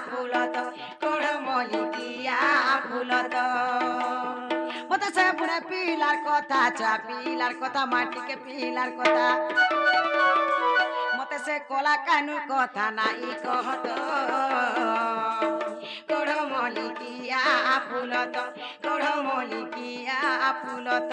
ফুলত কোড়মলিকিয়া ফুলত মতো সে বুড়ে পিলার কথা পিলার কথা মাটিকে পিলার কথা মতে সে কলা কানু কথা নাই কহত কোড়মলিকিয়া ফুলত কোড়মলিকিয়া ফুলত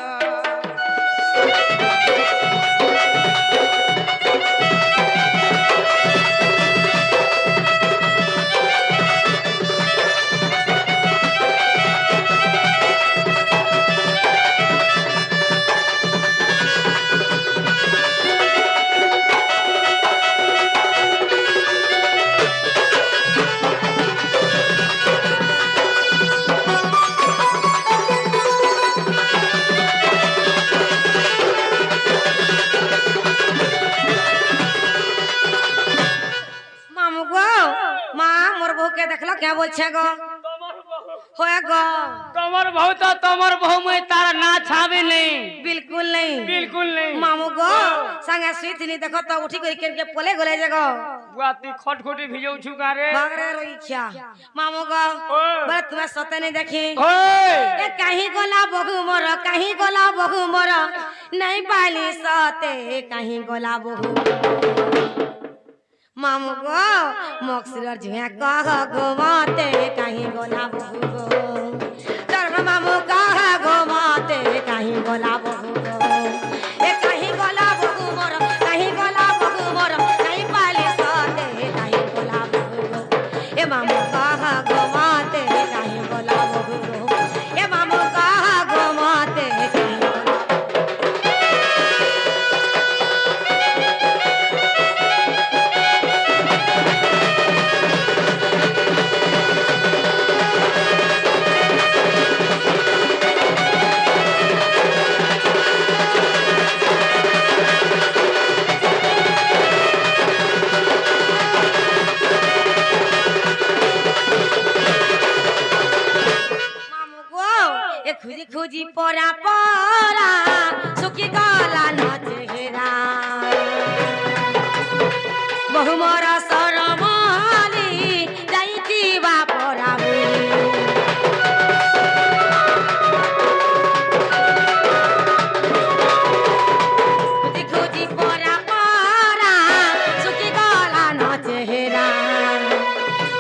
দেখলো কে বলছে গো হয়ে গো তোমার বউ তো তোমার বউ মই তার না ছাবে নেই बिल्कुल नहीं মামু গো संगे सुइथनी देखो तो उठी करी के पले गले जगो बुआती खटखटी भिजौ छु गारे बागरे रोइछा मामू गो बरे तुम्हें सते नहीं देखी ओए ए कहीं गोला बहू मोर नहीं पाली सते कहीं गोला बहू मामू गो मोक्सिर झुया कह गो माते कहीं गोला बहू गो चरण मामू कह गो माते कहीं गोला बहू गो ए कहीं गोला बहू मोर नहीं पाली सते कहीं गोला बहू गो ए मामू कह गो माते कहीं गोला बहू गो ए मामू कह गो माते कहीं खुजी खुजी पोरा पोरा सुखी गला न चेहरा बहु मोरा सरमाली जाइती बा पोरा खुजी खुजी पोरा पोरा सुखी गला न चेहरा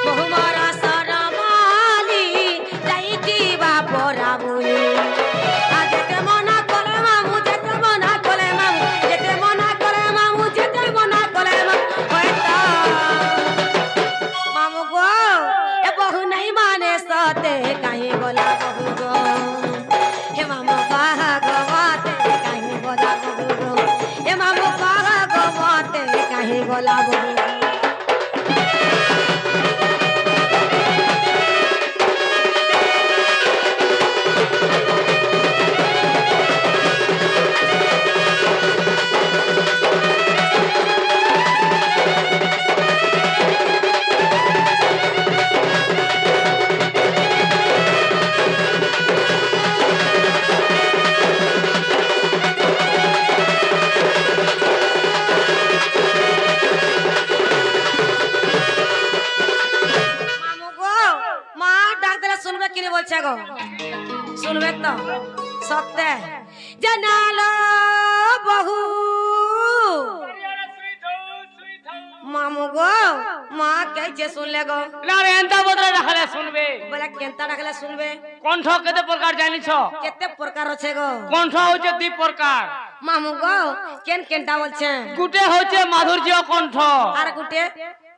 बहु मोरा सरमाली जाइती बा पोरा कहीं बोला बहू गो हे मामू कह गो माते कहीं बोला बहू गो हे मामू कह गो माते कहीं बोला बहू सुनबे तो सत्य जनालो बहु मामू गो माँ कैसे सुन ले गो लारे एंता बदला रखले सुनबे बोला केंता रखले सुनबे कंठ केते प्रकार जानि छ केते प्रकार होछे गो कंठ होचे दी प्रकार मामू गो केंटा बोलछे गुटे होचे माधुर्य कंठ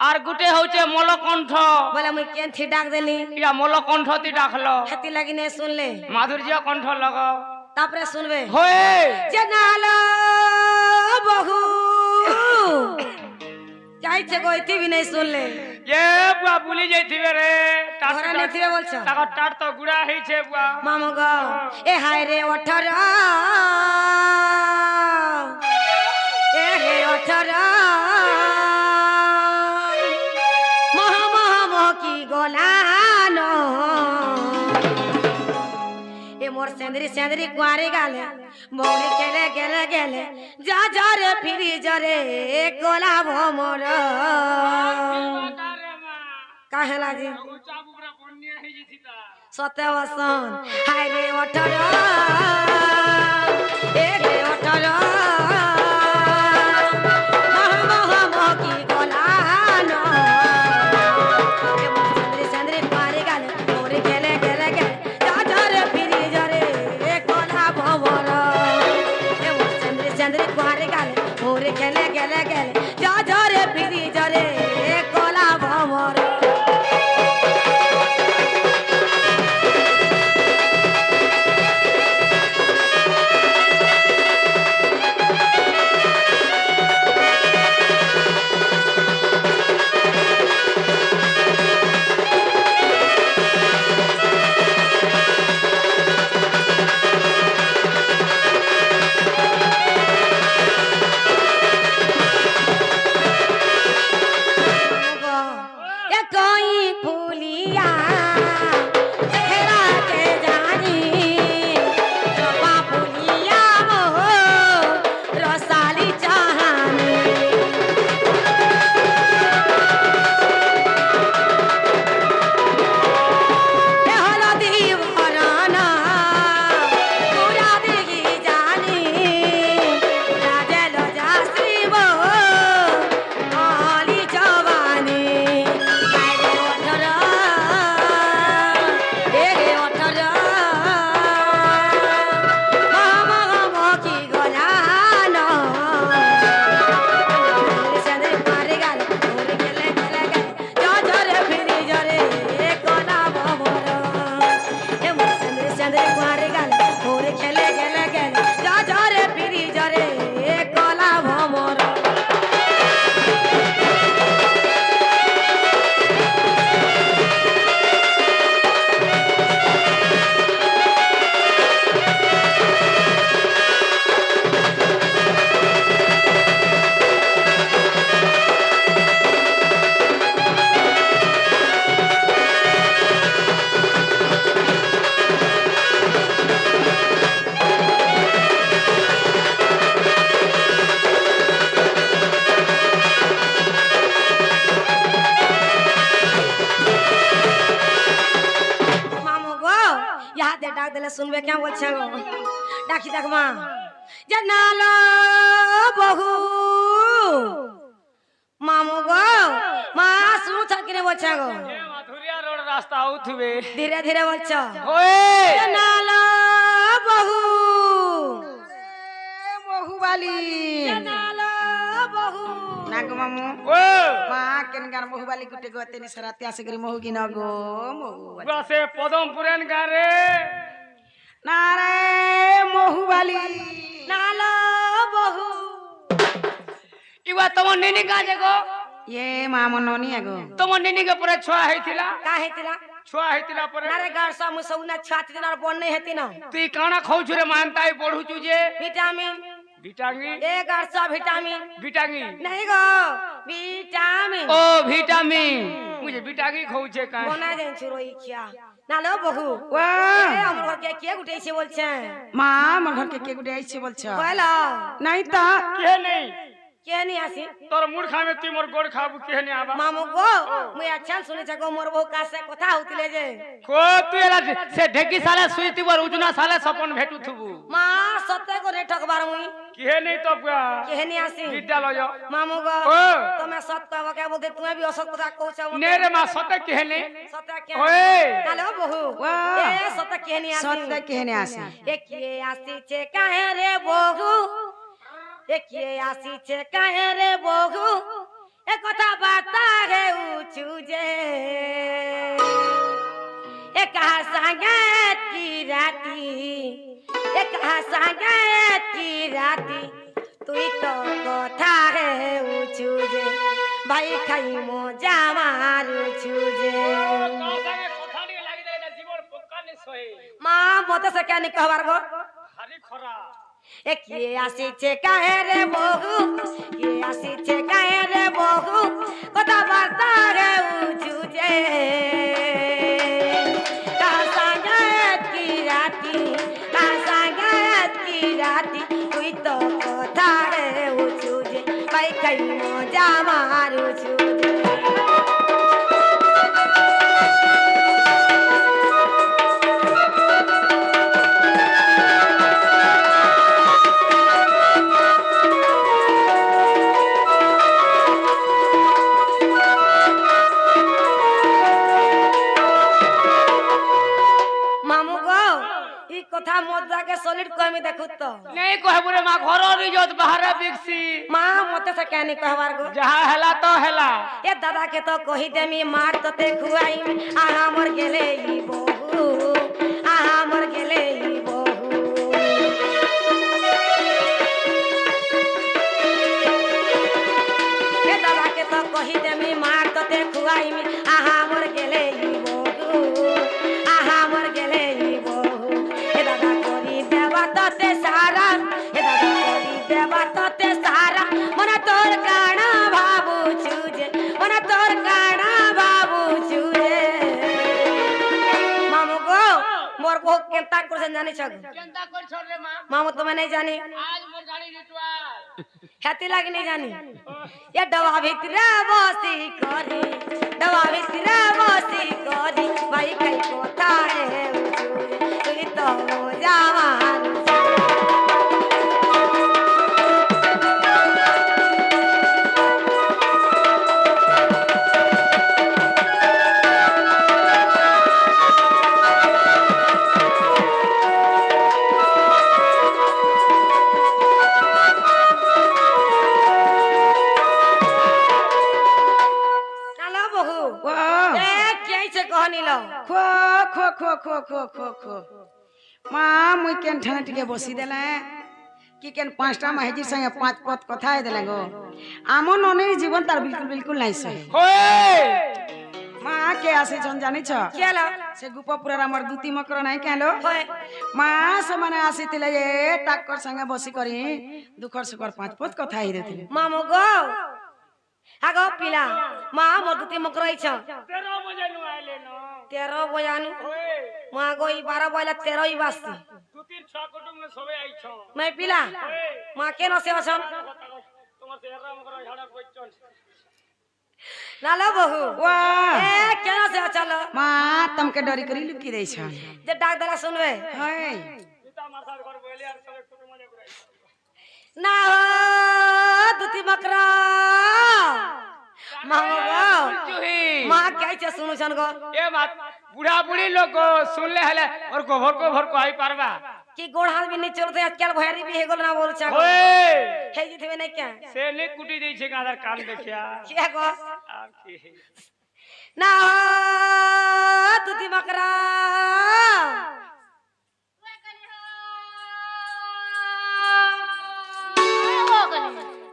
আর গুটে होचे मलकंठ बोला मुई केन थी डाक देनी या मलकंठ ती डाकलो हेती लगी ने सुन ले माधुर्य कंठ लगा तापरे सुनबे होए जनालो बहु जाई छे गोइती भी नहीं सुन ले ये बुआ भूली जाइथिबे रे तोरा नहीं थिबे बोलछ ताका टाट तो गुड़ा हेई छे बुआ मामू गो ए हाय रे ओठर ए हे ओठर गोलानो ए मोर सेंदरी कुआरी गाले मौली गेले जा जा रे फिरी जरे गोला भो मोर काहे लागी उचा बुबरा बन्या हे जी सीता सत्य वसन हाय रे ओठर ए रे ओठर मह मह मह की गोलानो ए चंद्री चंद्री पारे गाले मोरे गेले गेले गेले जा जरे फिरी जरे ए कोला भवर ए चंद्री चंद्री पारे गाले मोरे गेले गेले गेले जा जरे फिरी जरे ए कोला भवर सुनबे क्या बोल डाकी देख माँ जनालो बहु मामू गो माँ सुन थकिने बोल ए मधुरिया रोड रास्ता आउथबे धीरे धीरे बोल ओए जनालो बहु बहु वाली जनालो बहु नागो मामू ओ माँ केनगार बहु वाली गुटे गोते नि सरात्या से गरी महु गिन गो महु वाली बसे पदम पुरेन गारे नारे महु वाली नालो बहु इवा तम नेनी का जगो ये मामू नोनी आगो तम नेनी के परे छुआ हेतिला का हेतिला छुआ हेतिला परे नारे गारसा मुसौना छाती दिन और बन्ने हेति न तू काना खौछु रे मानताई पढु चुजे विटामिन विटामिन ए गारसा विटामिन विटामिन नहीं गो विटामिन ओ विटामिन मुझे विटामिन खौछे का बना देन छुरोई किया नालो बहु वाह ए हमर घर के के गुटे से बोल छे माँ हमर घर के गुटे ऐसे बोल छ बोला नहीं ता के नहीं के नहीं आसी तोर मूर्खा में ती मोर गोड़ खाबू के नहीं आबा मामू गो मुई अच्छा सुने छगो मोर बहु का से कथा होतिले जे को तू एला से ढेकी साले सुईती बर उजना साले सपन भेटु थुबू मां सत्य को रे ठकबार मुई के नहीं तो के नहीं आसी विद्यालय मामू गो ओ तो मैं सत्य कहबो के बोलते तू भी असत कथा कहू छ ने रे मां सत्य के नहीं सत्य के ओए नालो बहु वाह। ए सत्य के नहीं आसी सत्य केने आसी एक ये आसी छे काहे रे बहु एक ये आसी छे काहे रे बहु ए कथा बाता रे उचू जे ए कहा संगत की राती ए कहा संगत की राती तुई तो कथा रे उचू जे भाई खाई मजा मारू छुजे माँ बोते से क्या नहीं कहवार गो एक ये आसी छे काहे रे बहु ये आसी छे काहे रे बहु कथा बार्ता रे उचुजे कहा संगत की राती तुई तो कथा रे उचुजे भाई खाई मजा मारू छुजे के सॉलिड कहमी देखु तो नहीं कहबो रे मां घर इज्जत बाहर बिकसी मां मते से कहनी कहवार गो जहां हेला तो हेला ए दादा के तो कहि देमी मार तते खुआई आहा मोर गेले ई बहु आहा मोर गेले ई बहु ए दादा के तो कहि देमी मार तते खुआई आहा मोर गेले ई बहु आहा मोर गेले ई बहु ए दादा कोरी देवा तते सारा ए दादा कोरी देवा तते सारा मना तोर काना बाबू चूजे मना तोर काना बाबू चूजे मामू गो मोर को केंता कर जाने छ केंता कर छोड़ रे मां मामू तुम्हें नहीं जानी आज मोर गाड़ी रिटवा हैती लागी नहीं जानी ये दवा भितरा बसी करी दवा भितरा बसी करी भाई कई कोता है चूजे तू तो जवान खो खो खो खो खो खो खो माँ मुई केन ठाने टिके बसी देला कि केन पांचटा माहेजी संगे पांच पद कथा है देला गो आमो ननेर जीवन तार बिल्कुल बिल्कुल नहीं सही होए माँ के आसे जन जानी छ केला से गुपपुरा हमर दूती मकर नहीं केलो होय माँ से माने आसी तिले ये ताकर संगे बसी करी दुखर सुखर पांच पद कथा ही देथिले मामू गो आगो पिला मां मधुती मकरई छ 13 बजे नु आइले न 13 बजानु होए मां गो 12 बजे 13 ही बास्ती दू तीन छह कुटुंब में सबे आई छ मैं पिला मां के न सेवा छ तुम्हार सेहरा मकर झाड़ा कोइचन नाला बहू वाह ए के न सेवा चल माँ तुमके डरी करी लुकी दै छ जे डाक दला सुनवे हाय सीता माता घर बोले यार सबे कुटुंब में गुराई ना हो दुती मकरा चुही मां कह छे सुनु छन गो ए बात बूढ़ा बूढ़ी लोग को सुन ले हले और गोभर को आई पारबा कि गोड़ हाथ भी नहीं चलते आजकल भैरी भी हे गोल ना बोल छ ओए हे जी थेवे नहीं क्या से ने कुटी दै छे गादर काम देखिया क्या गो आब की ना हो दुती मकरा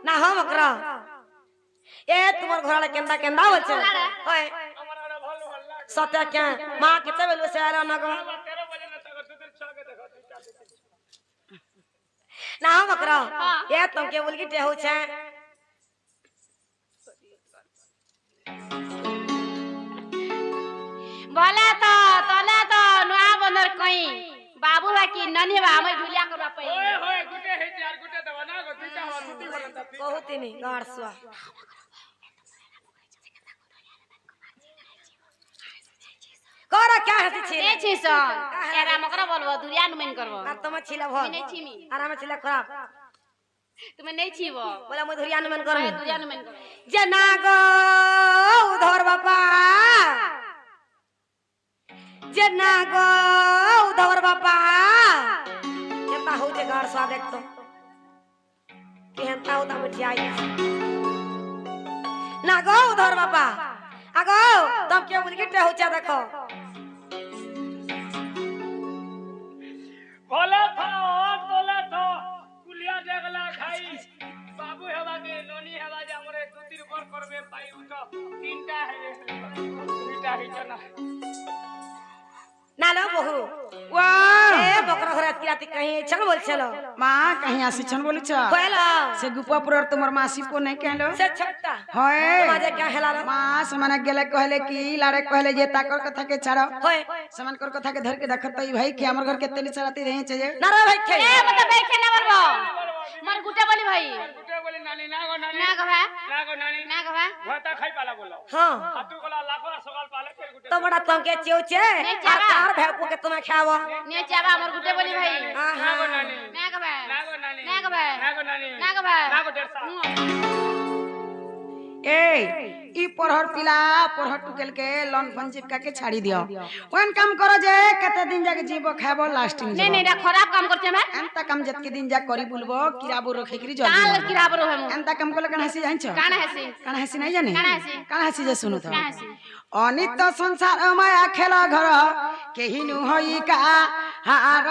ना हो मकरा ए तुम्हार घोड़ा केंदा केंदा बोल छ ओए हमारा भल हल्ला सत्य क्या मां किते बेलु से आलो ना गो 13 बजे न तक दू दिन छह के देखो ना हो मकरा ए तुम के बोल की टे हो छ बोले तो नुआ बंदर कहीं बाबू बाकी ननी बा हम झुलिया करबा पे ओए होए गुटे है यार गुटे दवा ना गो दुटा हो दुटी बनता बहुत ही नहीं गाड़सुआ कोरा क्या हसी छी ए छी सो एरा मकरा बोलबो दुरिया न मेन करबो आ तुम छिला भ नहीं छीमी आराम छिला खराब तुम नहीं छीबो बोला मधुरिया न मन कर दुरिया न मेन करबो जना गो उधर बापा जना गो उधर बापा केता हो जे गाड़सुआ देख तो केहता होता मिठाई ना गो उधर बापा आगो तुम के बोल के टे हो चा देखो बोला था कुलिया जगला खाई बाबू हेवा के नोनी हेवा जे हमरे दू तीन पर करबे पाई उ तो तीनटा है दुटा ही जना ना लो बहू वाह ए बकरा घरे राती कहीं छन बोल छलो माँ कहीं आसी छन बोली छ कोयला से गुपपुरा तुमर मासी को नहीं कहलो से छक्का होए माजे क्या हेला रो माँ समाने गेले कहले कि लाड़े कहले जे ताकर कथा के छाड़ो होय समान कर कथा के धर के देखत तो ई भाई के हमर घर के तेली चलाती रहे छे जे ना रो भाई खे ए मतलब बैठे ना बोलबो मन गुटे बोली भाई गुटे बोले नानी ना गो नानी ना गवा ना गो नानी ना गवा भता खाई पाला बोलो हां हाथू गोला लाखो सवाल पाले फिर गुटे तो बड़ा तुम के चिउचे तार भेकू के तुम्हें खावो ने चाबा हमर गुटे बोली भाई ना गो नानी ना गवा ना गो नानी ना गवा ना गो नानी ना गवा ना गो 150 ই পরহর পিলা পরহর টুকেল কে লন ফঞ্জিপকা के छाड़ी दियो ओन काम करो जे कते दिन जाके जीवो खाबो लास्टिंग नहीं नहीं खराब काम करछे मैं एंता काम जतके दिन जा करी बुलबो किराबो रखेकरी काल जल्दी किराब रहो हम एंता काम कोले कन हसी जानछो काना हसी नहीं जाने काना हसी जे सुनो तो काना हसी अनित संसार माया खेल घर केही नु होई का हार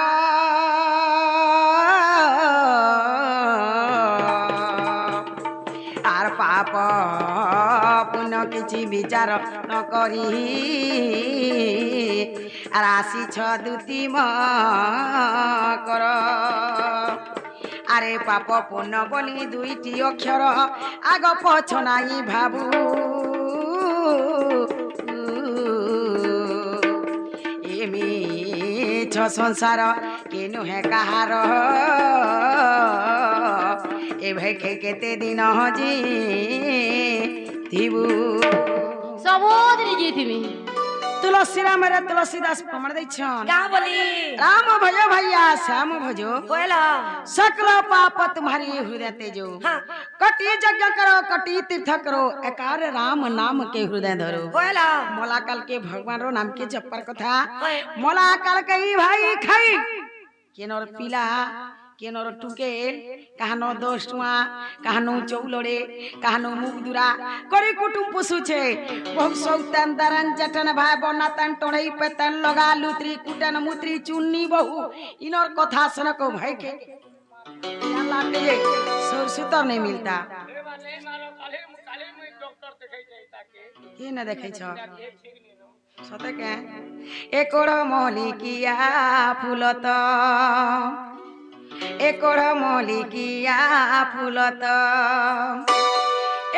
आर पाप पुण्य किछि विचार न करी राशि छ दुति म कर आरे पाप पुण्य बोली दुईटी अक्षर आग पछ नाही भाबू एमी छ संसार केनु है कहार ए भेखे केते दिन हजी थिबू सबोदरी जीतिमी तुलसी राम रे तुलसीदास प्रमाण दैछन का बोली राम भजो भैया श्याम भजो बोला सकल पाप तुम्हारी हृदय तेजो हाँ। कटी यज्ञ करो कटी तीर्थ करो एकार राम नाम के हृदय धरो बोला मोला काल के भगवान रो नाम के जप्पर कथा ओए। मोला काल के भाई खाई केनर पिला केनर टुकेल काहनो दोस्तुआ काहनो चौलड़े काहनो मुगदुरा करी कुटुम पुसु छे बहुत सौतन दरन जटन भाई बनातन टोड़ई पेतन लगा लुत्री कुटन मुत्री चुन्नी बहु इनर कथा सुन को भाई के अल्लाह के सुरसुतर नहीं मिलता नहीं मारो काले में डॉक्टर देखाई जाए ताके ये न देखे छ ये ठीक नहीं नो सते के एकोड़ मौलिकिया फूलत एकोड़ मौलिकिया फूलत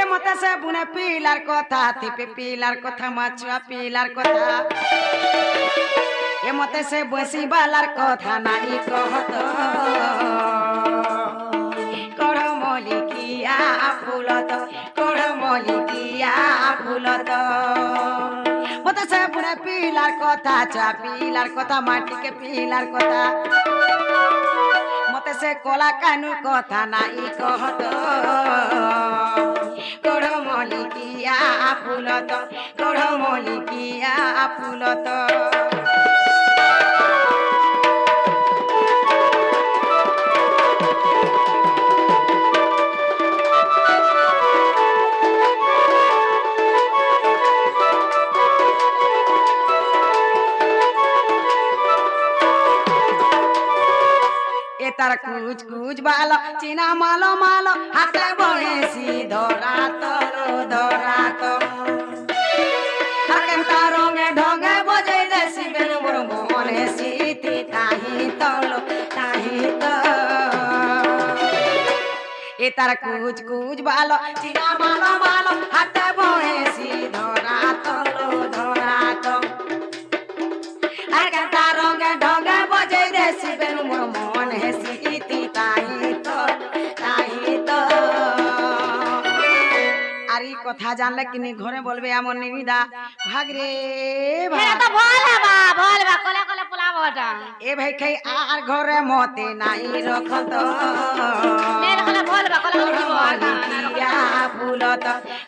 ए मते से बुने पिलार कथा थिपे पिलार कथा माछुआ पिलार कथा ए मते से बसी बालार कथा नाई कहत कोड़ मौलिकिया फूलत कोड़ मौलिकिया फूलत मते से बुने पिलार कथा चा पिलार कथा माटी के पिलार कथा मते से कोला कानू कथा नाई कहत कोड़ मौलिकिया फूलत कोड़ मौलिकिया फूलत तार कुछ कुछ बालो चीना मालो मालो हाथे बहेसी धरा तो हकेन तारोंगे ढोंगे बजे देसी बेन मोर मोने सीती ताही तो ए तार कुछ कुछ बालो चीना मालो मालो हाथे बहेसी धरा तो हकेन तारोंगे ढोंगे बजे देसी बेन मोर मोने सीती ताही तो आरी कथा जानले किनी घरे बोलबे আমন নিবিদা ভাগ রে मेरा तो भोल बा कोला कोला पुलाव हटा ए भाई खाई आर घरे मते नाई रखत मेरा कोला भोल बा कोला मलिकिया फूलत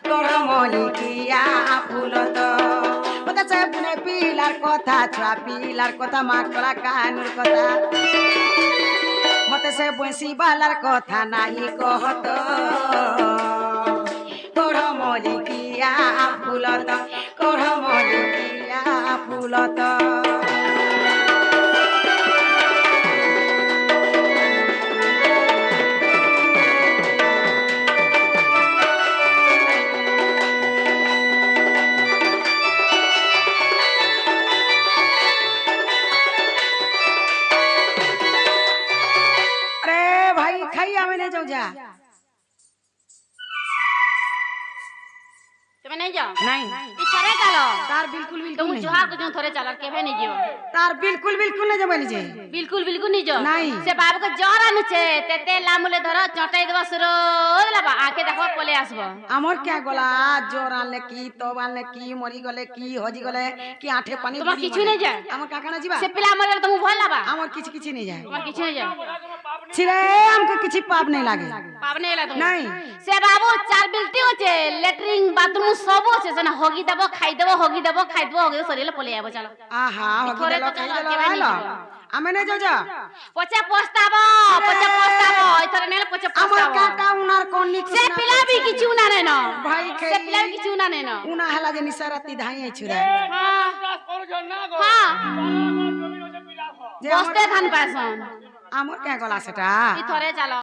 कोड़ मलिकिया फूलत मते से बुने पिलार कथा छुआ पिलार कथा माकड़ा कानुर कथा मते से बंसी बालार कथा नाई कहत कोड़ मलिकिया फूलत कोड़ मलिकिया फूलत अरे भाई खाइया में नहीं जाऊ जा तुम्हें नहीं जाओ नहीं ई थोड़े चलो तार बिल्कुल तुम बिल्कुल नहीं जोहार को जो थोड़े चलो केवे नहीं जियो तार बिल्कुल बिल्कुल नहीं जबली जे बिल्कुल नहीं जाओ नहीं। से बाबू को जोर आनुचे तेते लामुले धरो चटाई देबा सुरो लबा आके देखो पले आसबो আমার क्या গলা জ্বর আনলে কি তব আনলে কি মরি গলে কি হজি গলে কি আঠে পানি তোমার কিছু নেই যায় আমার কাকা না যাবা से पिला मरे तुम भोल लबा আমার কিছু কিছু নেই যায় তোমার কিছু नहीं जाओ बोला तुम बाप ছিরে আমাকে কিছু পাপ নাই লাগে পাবনে এলা তুমি নাই সে বাবু চার বিলটি আছে ল্যাট্রিন বাথরুম সব আছে সেনা হগি দেব খাই দেব হগি দেব খাই দেব হগি সরিলে পলে যাবো চলো আহা হগি থরে দেলো তো খাই চলো, দেলো একেবারে আইলো নিয়ে আমি না যাও যা পচে পস্তাব এথরে নেলে পচে আমার পস্তাব কাকা উনার কোন নিক সে পিলা বি কিছু না নেন ভাই সে খাই পিলা বি কিছু না নেন উনা হেলা যে নিসারাতি ধাই আইছুরা হ্যাঁ চাষ করছো না গো হ্যাঁ জমি হচ্ছে বিলাস যে বস্তে ধান পাইছন আমার কে গলা সেটা ই থরে চলো